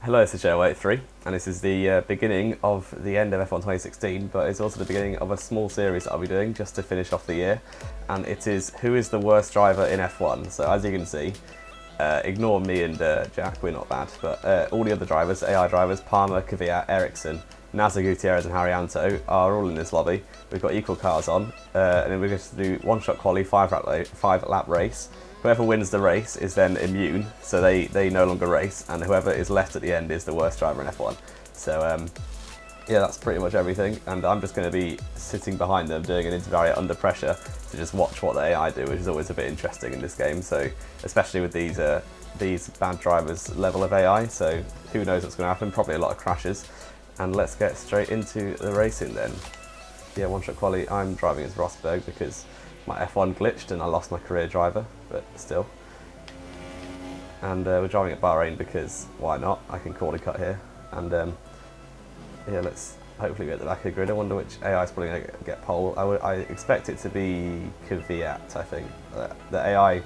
Hello, this is Joe83, and this is the beginning of the end of F1 2016, but it's also the beginning of a small series that I'll be doing just to finish off the year, and it is who is the worst driver in F1. So as you can see, ignore me and Jack, we're not bad, but all the other drivers, AI drivers, Palmer, Kvyat, Ericsson, Nasser, Gutierrez and Haryanto are all in this lobby. We've got equal cars on, and then we're going to do one-shot quali, five-lap race. Whoever wins the race is then immune, so they no longer race, and whoever is left at the end is the worst driver in F1. So yeah, that's pretty much everything, and I'm just going to be sitting behind them doing an interview under pressure to just watch what the AI do, which is always a bit interesting in this game, so especially with these bad drivers level of AI, so who knows what's going to happen, probably a lot of crashes. And let's get straight into the racing then. Yeah, one-shot quali, I'm driving as Rosberg because my F1 glitched and I lost my career driver, but still. And we're driving at Bahrain because why not? I can corner cut here. And yeah, let's hopefully get the back of the grid. I wonder which AI is probably going to get pole. I expect it to be Kvyat, I think. The AI,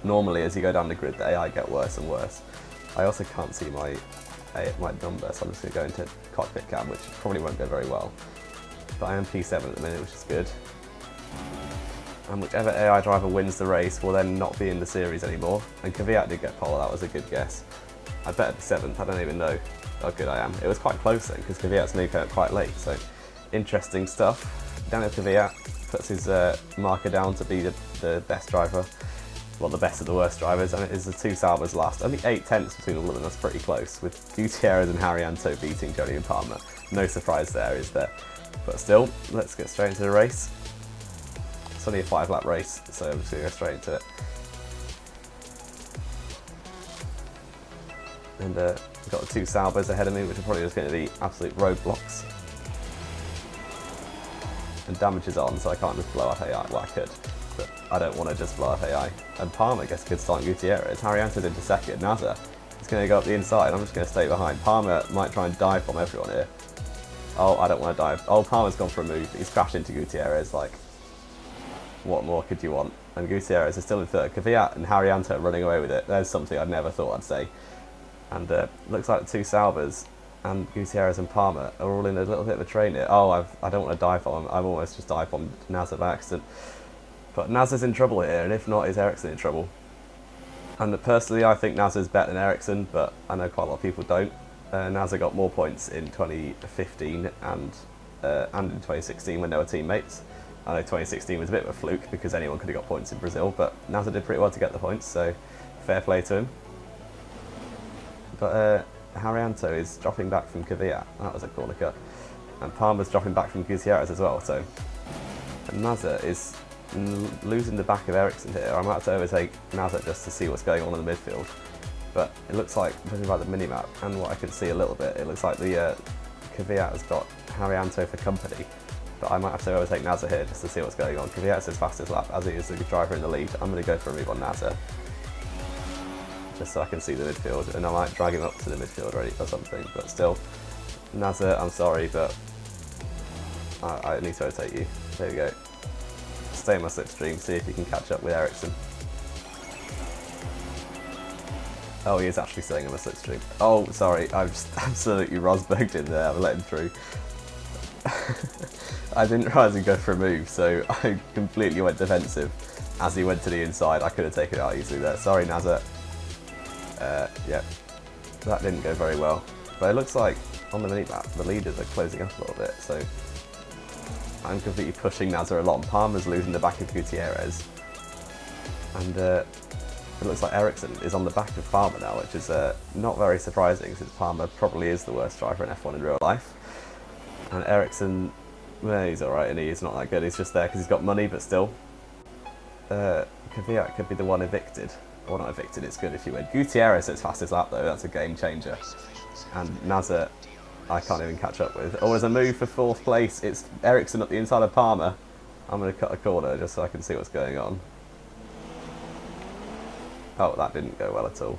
normally as you go down the grid, the AI get worse and worse. I also can't see my number, so I'm just going to go into cockpit cam, which probably won't go very well. But I am P7 at the minute, which is good. And whichever AI driver wins the race will then not be in the series anymore. And Kvyat did get pole, that was a good guess. I better be 7th, I don't even know how good I am. It was quite close then, because Kvyat's moved out quite late, so interesting stuff. Daniel Kvyat puts his marker down to be the best driver. Well, the best of the worst drivers, and it is the two Salvas last. Only 8/10 between all of them, that's pretty close, with Gutierrez and Haryanto beating Johnny and Palmer. No surprise there, is there? But still, let's get straight into the race. It's only a 5-lap race, so I'm just going to go straight into it. And we've got the two Salvas ahead of me, which are probably just going to be absolute roadblocks. And damage is on, so I can't just blow up AI. Well, I could, but I don't want to just blow up AI. And Palmer gets a good start on Gutierrez. Haryanto's into second. Nasser is going to go up the inside. I'm just going to stay behind. Palmer might try and dive bomb everyone here. Oh, I don't want to dive. Oh, Palmer's gone for a move. He's crashed into Gutierrez. Like, what more could you want? And Gutierrez is still in third. Kvyat and Haryanto are running away with it. There's something I'd never thought I'd say. And looks like the two Salvas and Gutierrez and Palmer are all in a little bit of a train here. Oh, I don't want to dive bomb him. I've almost just dive bombed Nasser by accident. But Nasser's in trouble here, and if not, is Ericsson in trouble? And personally, I think Nasser's better than Ericsson, but I know quite a lot of people don't. Nasser got more points in 2015 and in 2016 when they were teammates. I know 2016 was a bit of a fluke because anyone could have got points in Brazil, but Nasser did pretty well to get the points, so fair play to him. But Haryanto is dropping back from Kvyat. That was a corner cut. And Palmer's dropping back from Gutierrez as well, so Nasser is losing the back of Ericsson here. I might have to overtake Nasser just to see what's going on in the midfield. But it looks like, judging by the minimap and what I can see a little bit, it looks like the Kvyat has got Haryanto for company. But I might have to overtake Nasser here just to see what's going on. Kvyat's his fastest lap, as he is the driver in the lead. I'm going to go for a move on Nasser, just so I can see the midfield, and I might drag him up to the midfield already or something. But still, Nasser, I'm sorry, but I need to overtake you. There we go. Stay in my slipstream, see if you can catch up with Ericsson. Oh, he is actually staying in my slipstream. Oh, sorry, I've just absolutely Rosberged in there. I've let him through. I didn't realise he'd go for a move, so I completely went defensive. As he went to the inside, I could have taken it out easily there. Sorry, Nasser. Yeah, that didn't go very well. But it looks like on the minimap, the leaders are closing up a little bit, so I'm completely pushing Nasser along. Palmer's losing the back of Gutierrez. And it looks like Ericsson is on the back of Palmer now, which is not very surprising since Palmer probably is the worst driver in F1 in real life. And Ericsson, well, he's alright and he's not that good. He's just there because he's got money, but still. Kvyat could be the one evicted. Or not evicted, it's good if you win. Gutierrez his fastest lap though, that's a game changer. And Nasser, I can't even catch up with. Or as a move for 4th place, it's Ericsson up the inside of Palmer. I'm going to cut a corner just so I can see what's going on. Oh, that didn't go well at all.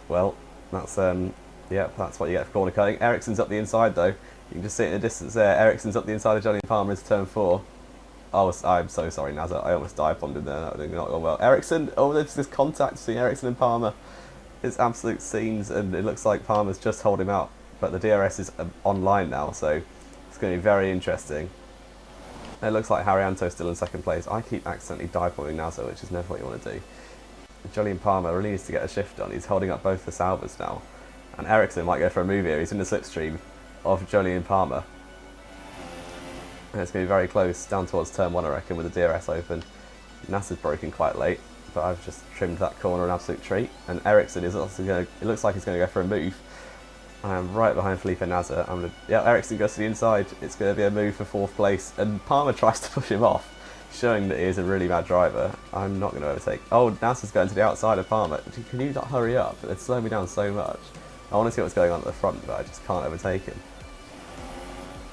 Well, that's yeah, that's what you get for corner cutting. Ericsson's up the inside though. You can just see it in the distance there. Ericsson's up the inside of Johnny Palmer into turn 4. Oh, I'm so sorry, Nasser. I almost dive bombed him there. That would not go well. Ericsson, oh, there's this contact between Ericsson and Palmer. It's absolute scenes, and it looks like Palmer's just holding him out. But the DRS is online now, so it's going to be very interesting. It looks like Haryanto's still in second place. I keep accidentally dive-bombing NASA, which is never what you want to do. Jolyon Palmer really needs to get a shift on. He's holding up both the Saubers now. And Ericsson might go for a move here. He's in the slipstream of Jolyon Palmer. And it's going to be very close, down towards turn 1, I reckon, with the DRS open. NASA's broken quite late, but I've just trimmed that corner an absolute treat. And Ericsson is also going to, it looks like he's going to go for a move. I'm right behind Felipe Nasr. Yeah, Ericsson goes to the inside. It's going to be a move for 4th place. And Palmer tries to push him off, showing that he is a really bad driver. I'm not going to overtake. Oh, Nasr's going to the outside of Palmer. Can you not hurry up? It's slowing me down so much. I want to see what's going on at the front, but I just can't overtake him.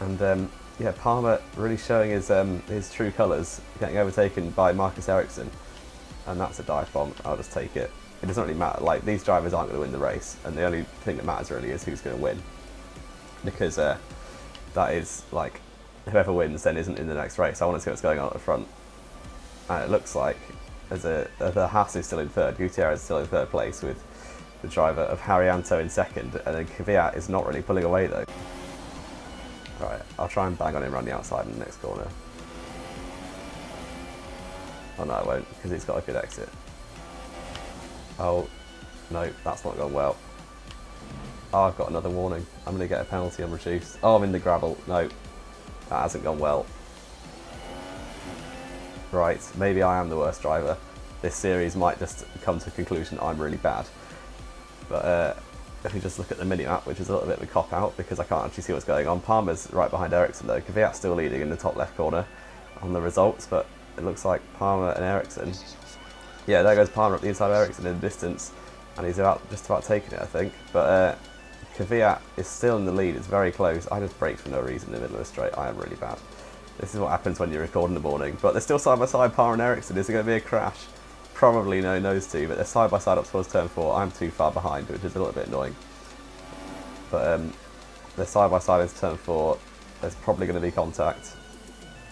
And yeah, Palmer really showing his true colours, getting overtaken by Marcus Ericsson. And that's a dive bomb. I'll just take it. It doesn't really matter. Like, these drivers aren't going to win the race, and the only thing that matters really is who's going to win, because that is like, whoever wins then isn't in the next race. I want to see what's going on at the front, and it looks like the Haas is still in third. Gutierrez is still in third place with the driver of Haryanto in second, and then Kvyat is not really pulling away though. Alright, I'll try and bang on him around the outside in the next corner. Oh no, I won't, because he's got a good exit. Oh, no, that's not gone well. Oh, I've got another warning. I'm going to get a penalty on reduced. Oh, I'm in the gravel. No, that hasn't gone well. Right, maybe I am the worst driver. This series might just come to a conclusion I'm really bad. But if we just look at the mini-map, which is a little bit of a cop-out because I can't actually see what's going on. Palmer's right behind Ericsson though. Kvyat's still leading in the top left corner on the results, but it looks like Palmer and Ericsson. Yeah, there goes Palmer up the inside of Ericsson in the distance, and he's just about taking it, I think. But Kvyat is still in the lead. It's very close. I just braked for no reason in the middle of the straight. I am really bad. This is what happens when you record in the morning. But they're still side by side, Palmer and Ericsson. Is there going to be a crash? Probably no, those two. But they're side by side up towards turn 4. I'm too far behind, which is a little bit annoying. But they're side by side into turn 4. There's probably going to be contact.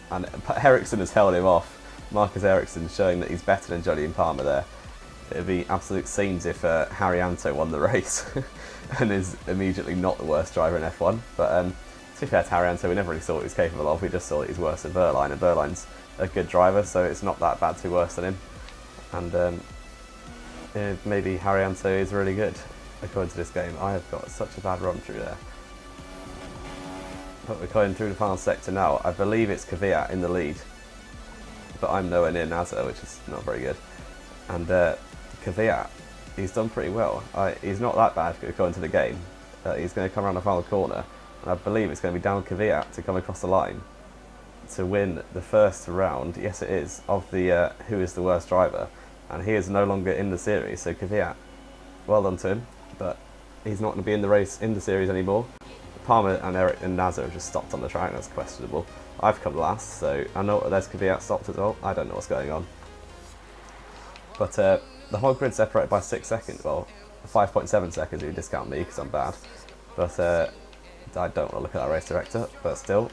And Ericsson has held him off. Marcus Ericsson showing that he's better than Jolyon Palmer there. It would be absolute scenes if Haryanto won the race and is immediately not the worst driver in F1. But to be fair to Haryanto, we never really saw what he was capable of. We just saw that he's worse than Wehrlein, and Wehrlein's a good driver, so it's not that bad to be worse than him. And yeah, maybe Haryanto is really good according to this game. I have got such a bad run through there. But we're going through the final sector now. I believe it's Kvyat in the lead, but I'm nowhere near Nasr, which is not very good. And Kvyat, he's done pretty well. He's not that bad according to the game. He's going to come around the final corner, and I believe it's going to be down Kvyat to come across the line to win the first round. Yes, it is, of the who is the worst driver, and he is no longer in the series. So Kvyat, well done to him, but he's not going to be in the race in the series anymore. Palmer and Eric and Nasr have just stopped on the track. That's questionable. I've come last, so I know there's Kvyat stopped as well. I don't know what's going on. But the whole grid separated by 6 seconds. Well, 5.7 seconds if you discount me because I'm bad. But I don't want to look at that race director, but still.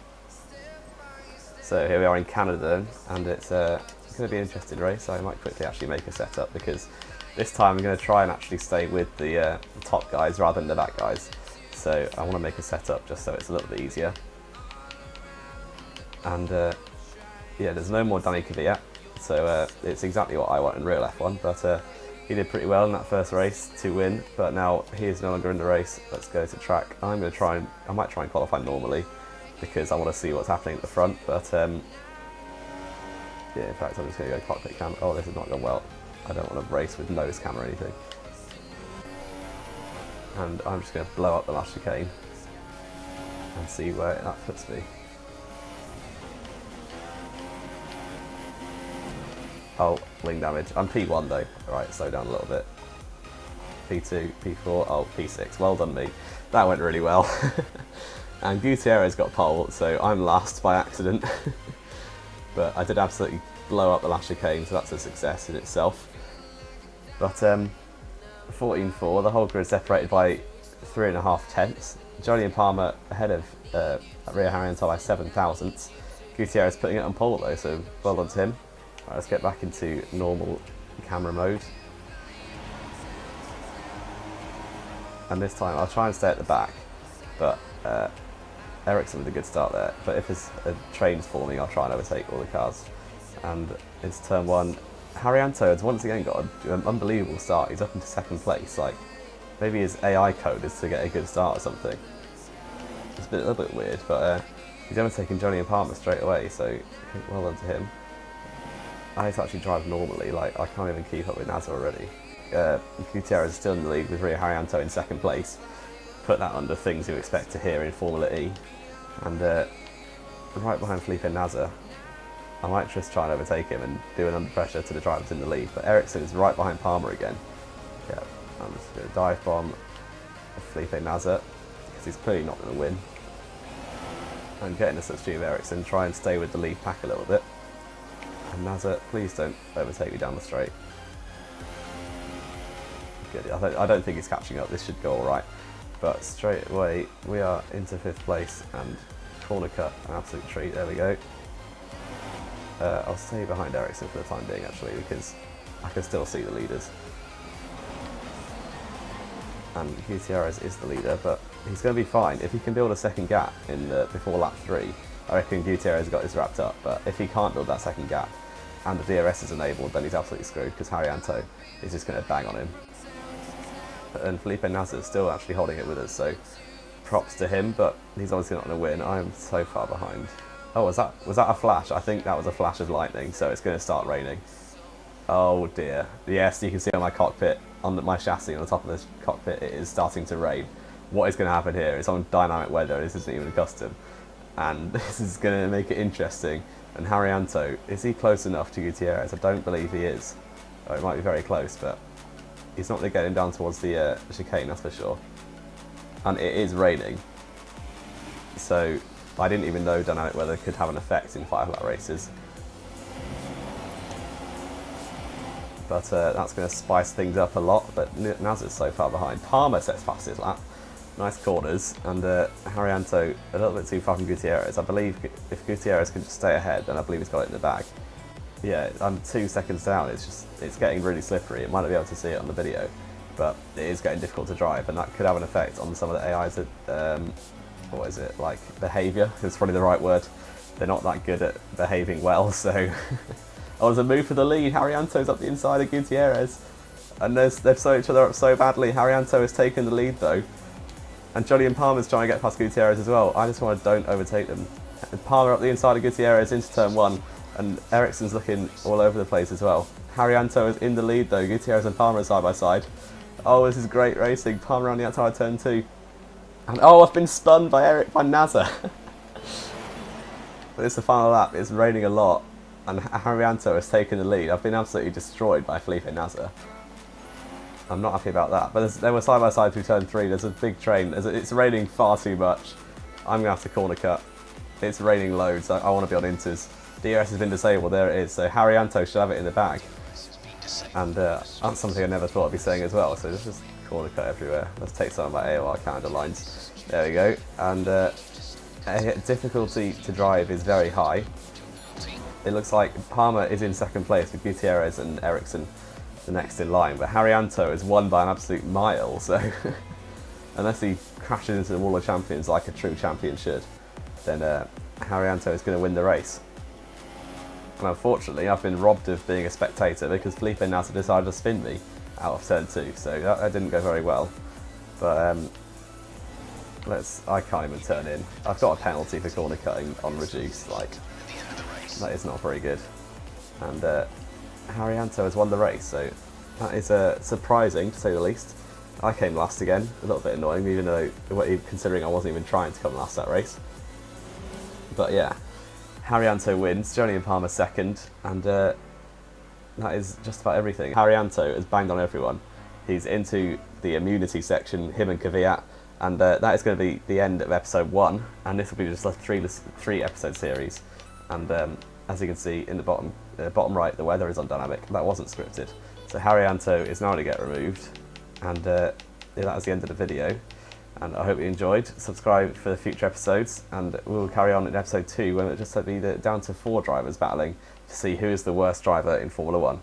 So here we are in Canada, and it's going to be an interesting race. I might quickly actually make a setup because this time I'm going to try and actually stay with the top guys rather than the back guys. So I want to make a setup just so it's a little bit easier. And yeah, there's no more Danny Kvyat, so it's exactly what I want in real F1, but he did pretty well in that first race to win, but now he is no longer in the race. Let's go to track. I might try and qualify normally because I want to see what's happening at the front, but yeah, in fact I'm just going to go cockpit cam. Oh, this has not gone well. I don't want to race with nose cam or anything. And I'm just going to blow up the last chicane and see where that puts me. Oh, wing damage. I'm P1 though. Alright, slow down a little bit. P2, P4, oh, P6. Well done me. That went really well. And Gutierrez got pole, so I'm last by accident. But I did absolutely blow up the last chicane, so that's a success in itself. But 14.4, the whole grid separated by 3.5 tenths. Jolyon Palmer ahead of Rio Haryanto by 7 thousandths. Gutierrez putting it on pole though, so well done to him. Right, let's get back into normal camera mode. and this time I'll try and stay at the back, but Ericsson with a good start there. But if there's a train's forming, I'll try and overtake all the cars. And it's turn 1. Haryanto has once again got an unbelievable start. He's up into 2nd place. Like, maybe his AI code is to get a good start or something. It's a little bit weird, but he's overtaking Johnny and Palmer straight away, so well done to him. I need to actually drive normally, like I can't even keep up with NASA already. Gutierrez is still in the lead with Rio Haryanto in 2nd place. Put that under things you expect to hear in Formula E. And right behind Felipe Nasr. I might just try and overtake him and do an under pressure to the drivers in the lead, but Ericsson is right behind Palmer again. Yeah, I'm just going to dive bomb Felipe Nasr, because he's clearly not going to win. And getting a substitute of Ericsson, try and stay with the lead pack a little bit. And Nasr, please don't overtake me down the straight. Good, I don't think he's catching up, this should go alright. But straight away, we are into 5th place, and corner cut, an absolute treat, there we go. I'll stay behind Ericsson for the time being actually, because I can still see the leaders. And Gutierrez is the leader, but he's going to be fine. If he can build a 2nd gap in before lap 3, I reckon Gutierrez got this wrapped up. But if he can't build that 2nd gap, and the DRS is enabled, then he's absolutely screwed, because Haryanto is just going to bang on him. And Felipe Nasr is still actually holding it with us, so props to him, but he's obviously not going to win. I am so far behind. Oh, was that a flash? I think that was a flash of lightning, so it's going to start raining. Oh dear. Yes, you can see on my cockpit, on my chassis on the top of this cockpit, it is starting to rain. What is going to happen here? It's on dynamic weather, this isn't even a custom. And this is going to make it interesting. And Haryanto, is he close enough to Gutierrez? I don't believe he is. Oh, it might be very close, but he's not going to get him down towards the chicane, that's for sure. And it is raining. So I didn't even know dynamic weather could have an effect in 5-lap races. But that's going to spice things up a lot, but Nasr's so far behind. Palmer sets past his lap. Nice corners, and Haryanto a little bit too far from Gutierrez. I believe if Gutierrez can just stay ahead, then I believe he's got it in the bag. Yeah, I'm 2 seconds down. It's getting really slippery. It might not be able to see it on the video, but it is getting difficult to drive, and that could have an effect on some of the AIs that, what is it, like behaviour is probably the right word. They're not that good at behaving well, so oh, there's a move for the lead. Haryanto's up the inside of Gutierrez, and they've sewn each other up so badly. Haryanto has taken the lead though, and Johnny and Palmer's trying to get past Gutierrez as well. I just want to don't overtake them. And Palmer up the inside of Gutierrez into turn 1, and Ericsson's looking all over the place as well. Haryanto is in the lead though. Gutierrez and Palmer are side by side. Oh, this is great racing. Palmer on the outside of turn 2. And oh, I've been spun by Nasr. But it's the final lap. It's raining a lot, and Haryanto has taken the lead. I've been absolutely destroyed by Felipe Nasr. I'm not happy about that. But they were side by side through turn 3. There's a big train. It's raining far too much. I'm gonna have to corner cut. It's raining loads. I want to be on inters. DRS has been disabled. There it is. So Haryanto should have it in the bag. And that's something I never thought I'd be saying as well. So let's just corner cut everywhere. Let's take some of my AOR Canada lines. There we go. And difficulty to drive is very high. It looks like Palmer is in 2nd place with Gutierrez and Ericsson the next in line, but Haryanto has won by an absolute mile, so unless he crashes into the wall of champions like a true champion should, then Haryanto is going to win the race. And unfortunately, I've been robbed of being a spectator because Felipe Nasr decided to spin me out of turn 2, so that didn't go very well. But I can't even turn in. I've got a penalty for corner cutting on reduce, like, that is not very good. And Haryanto has won the race, so that is surprising to say the least. I came last again, a little bit annoying, even though considering I wasn't even trying to come last that race. But yeah, Haryanto wins, Johnny and Palmer 2nd, and that is just about everything. Haryanto has banged on everyone. He's into the immunity section, him and Kvyat, and that is going to be the end of episode 1, and this will be just a 3 episode series. And as you can see in the bottom right, the weather is on dynamic. That wasn't scripted. So Haryanto is now going to get removed, and that is the end of the video. And I hope you enjoyed. Subscribe for future episodes, and we'll carry on in episode 2 when it'll just be down to 4 drivers battling to see who is the worst driver in Formula 1.